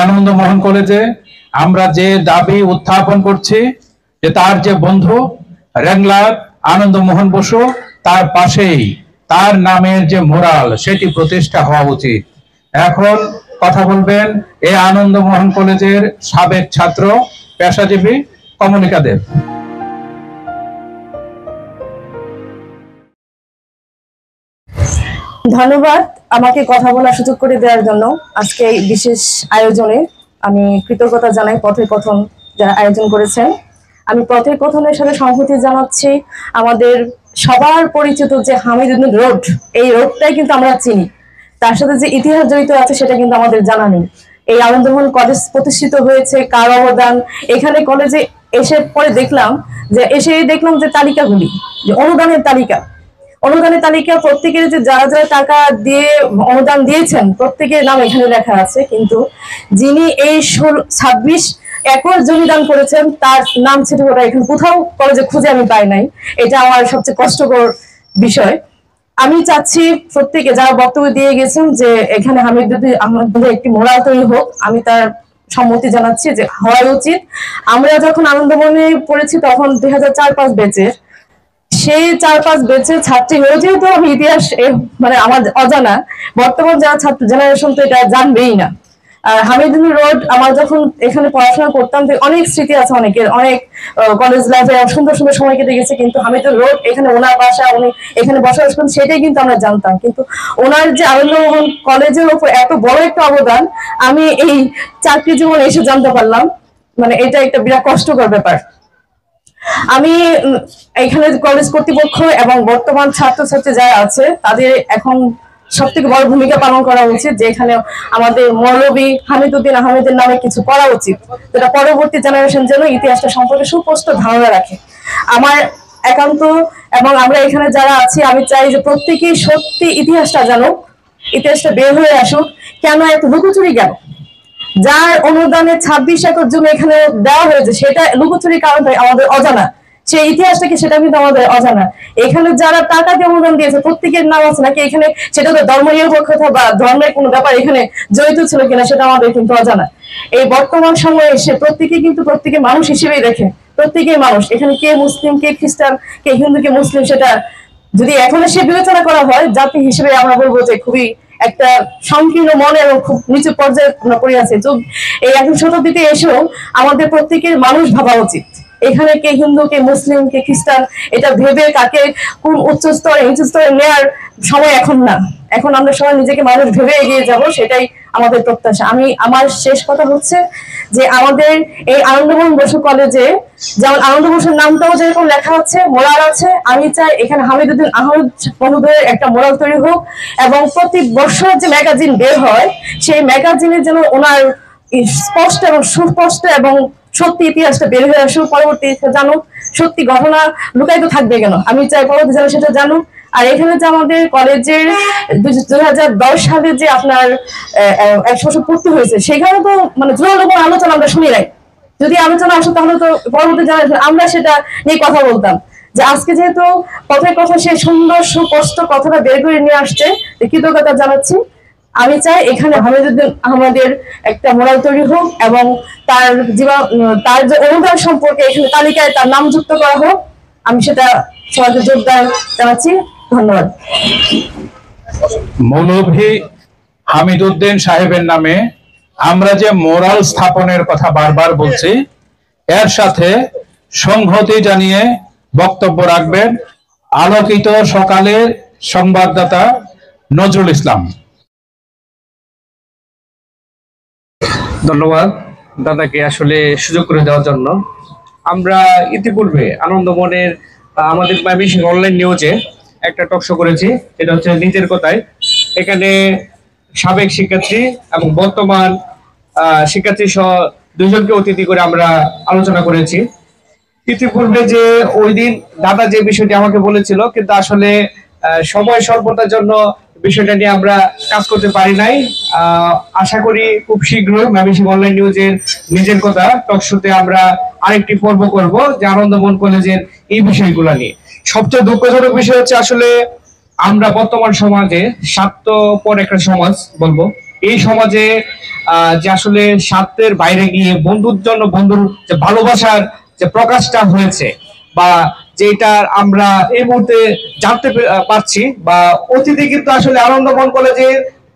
আনন্দমোহন কলেজে আমরা যে দাবি উত্থাপন করছি যে তার যে বন্ধু রেংলার আনন্দমোহন বসু তার পাশেই তার নামের যে মোরাল সেটি প্রতিষ্ঠা হওয়া উচিত। এখন কথা বলবেন এই আনন্দমোহন কলেজের সাবেক ছাত্র পেশাজীবী কমলিকা দেব। ধন্যবাদ আমাকে কথা বলার সুযোগ করে দেওয়ার জন্য। আজকে এই বিশেষ আয়োজনে আমি কৃতজ্ঞতা জানাই পথের কথন যারা আয়োজন করেছেন। আমি পথের কথনের সাথে সংহতি জানাচ্ছি। আমাদের সবার পরিচিত যে হামিদুদ্দিন রোড, এই রোডটাই কিন্তু আমরা চিনি, তার সাথে যে ইতিহাস জড়িত আছে সেটা কিন্তু আমাদের জানা নেই। এই আনন্দমোহন কলেজ প্রতিষ্ঠিত হয়েছে কার অবদান, এখানে কলেজে এসে পরে দেখলাম যে তালিকাগুলি, যে অনুদানের তালিকা প্রত্যেকের যে যারা যারা টাকা দিয়ে অনুদান দিয়েছেন প্রত্যেকের নাম এখানে লেখা আছে, কিন্তু যিনি এই 26 একর জমি দান করেছেন তার নাম ছিল ওরা এখানে কোথাও কলেজে খুঁজে আমি পাই নাই। এটা আমার সবচেয়ে কষ্টকর বিষয়। আমি চাচ্ছি প্রত্যেকে যারা বক্তব্য দিয়ে গেছেন যে এখানে হামিদুদ্দিন আহমেদের একটি মোরাল তৈরি হোক, আমি তার সম্মতি জানাচ্ছি যে হওয়া উচিত। আমরা যখন আনন্দমনে পড়েছি তখন 2004-05 ব্যাচের, সেই 4-5 ব্যাচের ছাত্রী হয়ে যেহেতু আমি ইতিহাস মানে আমার অজানা, বর্তমান যারা ছাত্র জেনারেশন তো এটা জানবেই না। আর হামিদুদ্দিন রোড আমার যখন এখানে পড়াশোনা করতাম অনেক স্মৃতি আছে, অনেকের অনেক কলেজ লাইফে সুন্দর সুন্দর সময় কেটে গেছে, কিন্তু হামিদুদ্দিন রোড এখানে ওনার বাসা, উনি এখানে বসবাস করেন সেটাই কিন্তু আমরা জানতাম। কিন্তু ওনার যে আনন্দমোহন কলেজের উপর এত বড় একটা অবদান আমি এই চাকরি জীবনে এসে জানতে পারলাম, মানে এটা একটা বিরাট কষ্টকর ব্যাপার। আমি এখানে কলেজ কর্তৃপক্ষ এবং বর্তমান ছাত্রছাত্রী যারা আছে তাদের এখন সবথেকে বড় ভূমিকা পালন করা উচিত, যে এখানে আমাদের মৌলভী হামিদুদ্দিন আহমেদের নামে কিছু করা উচিত, যেটা পরবর্তী জেনারেশন যেন ইতিহাসটা সম্পর্কে সুস্পষ্ট ধারণা রাখে। আমার একান্ত এবং আমরা এখানে যারা আছি আমি চাই যে প্রত্যেকেই সত্যি ইতিহাসটা জানুক, ইতিহাসটা বের হয়ে আসুক। কেন এত লুকোচুরি কেন? যার অনুদানে 26 একর জমি এখানে দেওয়া হয়েছে সেটা লুকোচুরি কারণ আমাদের অজানা, সেই ইতিহাসটা কি সেটা কিন্তু আমাদের অজানা। এখানে যারা টাকা দিয়ে অনুদান দিয়েছে প্রত্যেকের নাম আছে নাকি এখানে, সেটা তো ধর্ম নিরপেক্ষতা বা ধর্মের কোনো ব্যাপার এখানে জড়িত ছিল কিনা সেটা আমাদের কিন্তু অজানা। এই বর্তমান সময়ে এসে প্রত্যেকে মানুষ হিসেবেই দেখে, প্রত্যেকেই মানুষ, এখানে কে মুসলিম কে খ্রিস্টান কে হিন্দু কে মুসলিম সেটা যদি এখন সে বিবেচনা করা হয় জাতি হিসেবে আমরা বলবো যে খুবই একটা সংকীর্ণ মনে এবং খুব নিচু পর্যায়ে পড়ে আছে। তো এই 21 শতাব্দীতে এসেও আমাদের প্রত্যেকের মানুষ ভাবা উচিত, এখানে কে হিন্দু কে মুসলিম কে খ্রিস্টান এটা ভেবে কাকে কোন উচ্চ স্তরে নিচু স্তরে নেওয়ার সময় এখন না। এখন আমরা সবাই নিজেকে মানুষ ভেবে এগিয়ে যাব, সেটাই আমাদের প্রত্যাশা। আমার শেষ কথা হচ্ছে যে আমাদের এই আনন্দমোহন বসু কলেজে যেমন আনন্দ বসুর নামটাও যেরকম লেখা আছে, মোরাল আছে, আমি চাই এখানে হামিদুদ্দিন আহমেদ বন্ধুদের একটা মোরাল তৈরি হোক এবং প্রতি বছর যে ম্যাগাজিন বের হয় সেই ম্যাগাজিনে যেন ওনার স্পষ্ট এবং সুস্পষ্ট এবং সত্যি ইতিহাসটা বের হয়ে আসুক, পরবর্তী জানুক সত্যি ঘটনা লুকায়িত থাকবে কেন, আমি চাই পরবর্তী যেন সেটা জানুক। আর এখানে যে আমাদের কলেজের 2010 সালে যে আপনার 100 বছর পূর্তি হয়েছে সেখানে তো মানে জোরালো কোনো আলোচনা আমরা শুনি নাই। যদি আলোচনা আসতো তাহলে তো পরবর্তী জেনারেশন আমরা সেটা নিয়ে কথা বলতাম। যে আজকে যেহেতু পথের কথা সেই সুন্দর সুস্পষ্ট কথাটা বের করে নিয়ে আসছে, কৃতজ্ঞতা জানাচ্ছি। আমি চাই এখানে হামিদুদ্দিন আহমেদের একটা মোরাল তৈরি হোক এবং তার যে অনুদান সম্পর্কে এখানে তালিকায় তার নাম যুক্ত করা হোক, আমি সেটা সবাইকে যোগদান জানাচ্ছি। ধন্যবাদ। মৌলভী হামিদুদ্দিন সাহেবের নামে আমরা যে মোরাল স্থাপনের কথা বারবার বলছি, এর সাথে সংহতি জানিয়ে বক্তব্য রাখবেন আলোকিত সকালের সংবাদদাতা নজরুল ইসলাম। ধন্যবাদ দাদাকে আসলে সুযোগ করে দেওয়ার জন্য। আমরা ইতিপূর্বে আনন্দমনের আমাদের অনলাইন নিউজে একটা টক শো করেছি, যেটা হচ্ছে নিজের কথায়। এখানে সাবেক শিক্ষার্থী এবং বর্তমান শিক্ষার্থী সহ দুজনকে অতিথি করে আমরা আলোচনা করেছি। ইতিপূর্বে যে ওই দিন দাদা যে বিষয়টি আমাকে বলেছিল, কিন্তু আসলে সময় স্বল্পতার জন্য বিষয়টা নিয়ে আমরা কাজ করতে পারি নাই। আশা করি খুব শীঘ্রই ময়মনসিংহ অনলাইন নিউজের নিজের কথা টক শোতে আমরা আরেকটি পর্ব করব যে আনন্দমোহন কলেজের এই বিষয়গুলো নিয়ে। সবচেয়ে দুঃখজনক বিষয় হচ্ছে আসলে আমরা বর্তমান সমাজে স্বার্থপর একটা সমাজ বলবো, এই সমাজে যে আসলে স্বার্থের বাইরে গিয়ে বন্ধুর জন্য বন্ধুর যে ভালোবাসার যে প্রকাশটা হয়েছে, বা যেটা আমরা এই মুহূর্তে জানতে পারছি, বা অতীতে কিন্তু আসলে আনন্দমোহন কলেজে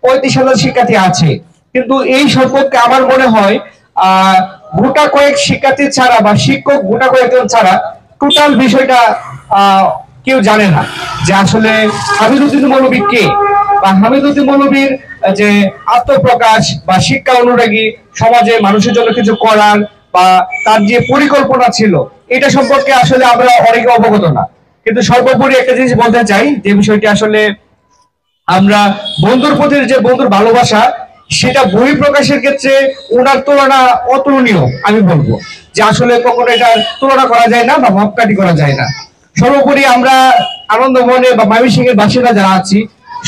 35,000 শিক্ষার্থী আছে, কিন্তু এই সম্পর্কে আমার মনে হয় গোটা কয়েক শিক্ষার্থী ছাড়া বা শিক্ষক গোটা কয়েকজন ছাড়া টোটাল বিষয়টা কেউ জানে না যে আসলে হামিদুদ্দিন মৌলভী কে, বা হামিদুদ্দিন মৌলভীর যে আত্মপ্রকাশ বা শিক্ষা অনুরাগী, সমাজে মানুষের জন্য কিছু করার বা তার যে পরিকল্পনা ছিল, এটা সম্পর্কে আসলে আমরা অনেকে অবগত না। কিন্তু সর্বোপরি একটা জিনিস বলতে চাই, যে বিষয়টি আসলে আমরা বন্ধুর প্রতি যে বন্ধুর ভালোবাসা, সেটা বই প্রকাশের ক্ষেত্রে ওনার তুলনা অতুলনীয়। আমি বলবো যে আসলে কখনো এটা তুলনা করা যায় না বা মাপকাঠি করা যায় না। সর্বোপরি আমরা আনন্দমোহনে বা ময়মনসিংহের বাসিন্দা যারা আছি,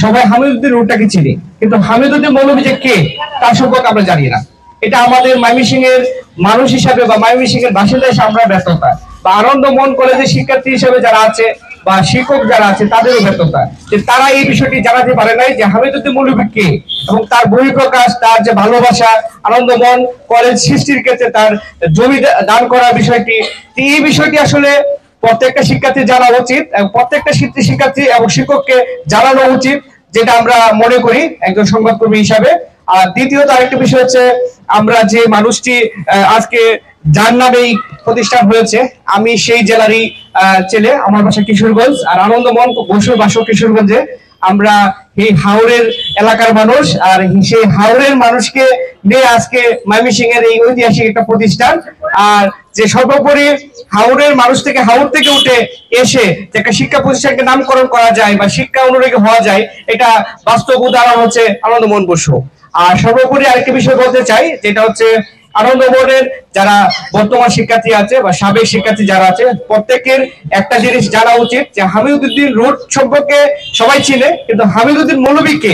সবাই হামিদুদ্দিন রুটটাকে চিনি, কিন্তু হামিদুদ্দিন মৌলভী যে কে তার সম্পর্কে আমরা জানি না। এটা আমাদের ময়মনসিংহের মানুষ হিসাবে বা ময়মনসিংহের বাসিন্দা হিসেবে আমরা ব্যর্থতা, বা আনন্দমোহন কলেজের শিক্ষার্থী হিসেবে যারা আছে বা শিক্ষক যারা আছে তাদেরও ব্যর্থতা, যে তারা এই বিষয়টি জানাতে পারে নাই যে হামিদুদ্দিন মৌলভী কে, এবং তার বহিঃপ্রকাশ, তার যে ভালোবাসা, আনন্দমোহন কলেজ সৃষ্টির ক্ষেত্রে তার জমি দান করার বিষয়টি, এই বিষয়টি আসলে প্রত্যেকটা শিক্ষার্থী জানা উচিত, এবং প্রত্যেকটা শিক্ষার্থী এবং শিক্ষককে জানানো উচিত, যেটা আমরা মনে করি একজন সংবাদকর্মী হিসাবে। আর দ্বিতীয়ত আরেকটা বিষয় হচ্ছে, আমরা যে মানুষটি আজকে যার নামেই প্রতিষ্ঠান হয়েছে, আমি সেই জেলারই ছেলে, আমার বাসা কিশোরগঞ্জ, আর আনন্দমোহন বসুর বাসা কিশোরগঞ্জে। আমরা এই হাওড়ের এলাকার মানুষ, আর সেই হাওড়ের মানুষকে নিয়ে আজকে ময়মনসিংহের এই ঐতিহাসিক একটা প্রতিষ্ঠান। আর যে সর্বোপরি হাওড়ের মানুষ থেকে, হাওড় থেকে উঠে এসে যে একটা শিক্ষা প্রতিষ্ঠানকে নামকরণ করা যায় বা শিক্ষা অনুরাগী হওয়া যায়, এটা বাস্তব উদাহরণ হচ্ছে আনন্দমোহন বসু। আর সর্বোপরি আরেকটা বিষয় বলতে চাই, যেটা হচ্ছে আনন্দমোহনের যারা বর্তমান শিক্ষার্থী আছে বা সাবেক শিক্ষার্থী যারা আছে, প্রত্যেকের একটা জিনিস জানা উচিত, যে হামিদুদ্দিন রুট সম্পর্কে সবাই চিনে, কিন্তু হামিদুদ্দিন মৌলভীকে,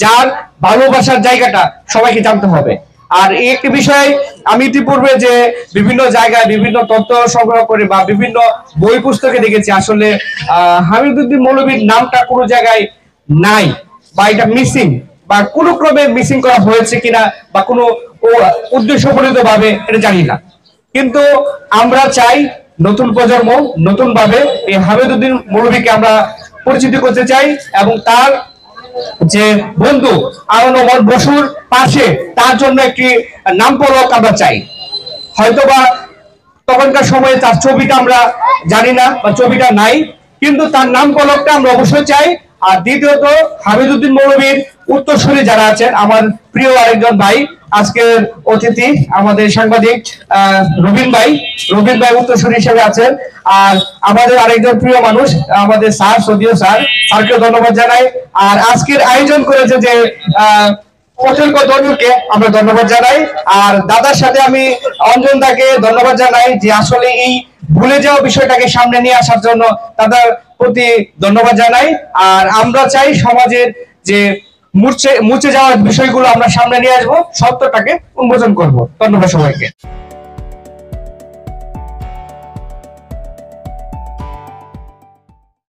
যার ভালোবাসার জায়গাটা সবাইকে জানতে হবে। আর এই একটি বিষয় আমি ইতিপূর্বে যে বিভিন্ন জায়গায় বিভিন্ন তথ্য সংগ্রহ করে বা বিভিন্ন বই পুস্তকে দেখেছি, আসলে হামিদুদ্দিন মৌলভীর নামটা কোনো জায়গায় নাই, বা এটা মিসিং, বা কোনো ক্রমে মিসিং করা হয়েছে কিনা, বা কোনো উদ্দেশ্যপ্রণীত ভাবে, এটা জানি না। কিন্তু আমরা চাই নতুন প্রজন্ম নতুন ভাবে এই হামিদুদ্দিন মৌলভীকে আমরা পরিচিত করতে চাই, এবং তার যে বন্ধু আনন্দমোহন বসুর পাশে তার জন্য একটি নাম ফলক আমরা চাই। হয়তোবা তখনকার সময়ে তার ছবিটা আমরা জানি না বা ছবিটা নাই, কিন্তু তার নাম ফলকটা আমরা অবশ্যই চাই। আর দ্বিতীয়ত, হামিদুদ্দিন মৌলভীর উত্তরসূরি যারা আছেন, আমার প্রিয় আরেকজন ভাই, আজকের অতিথি আমাদের সাংবাদিক রবিন ভাই উত্তরসূরি হিসেবে আছেন। আর আমাদের আরেকজন প্রিয় মানুষ আমাদের স্যার, সদীয় স্যারকে ধন্যবাদ জানাই। আর আজকের আয়োজন করেছে যে দলকে আমরা ধন্যবাদ জানাই। আর দাদার সাথে আমি অঞ্জন দাকে ধন্যবাদ জানাই, যে আসলে এই ভুলে যাওয়া বিষয়টাকে সামনে নিয়ে আসার জন্য তাদের প্রতি ধন্যবাদ জানাই। আর আমরা চাই সমাজের যে মুছে যাওয়ার বিষয়গুলো আমরা সামনে নিয়ে আসবো, সত্যটাকে উন্মোচন করব। ধন্যবাদ সবাইকে।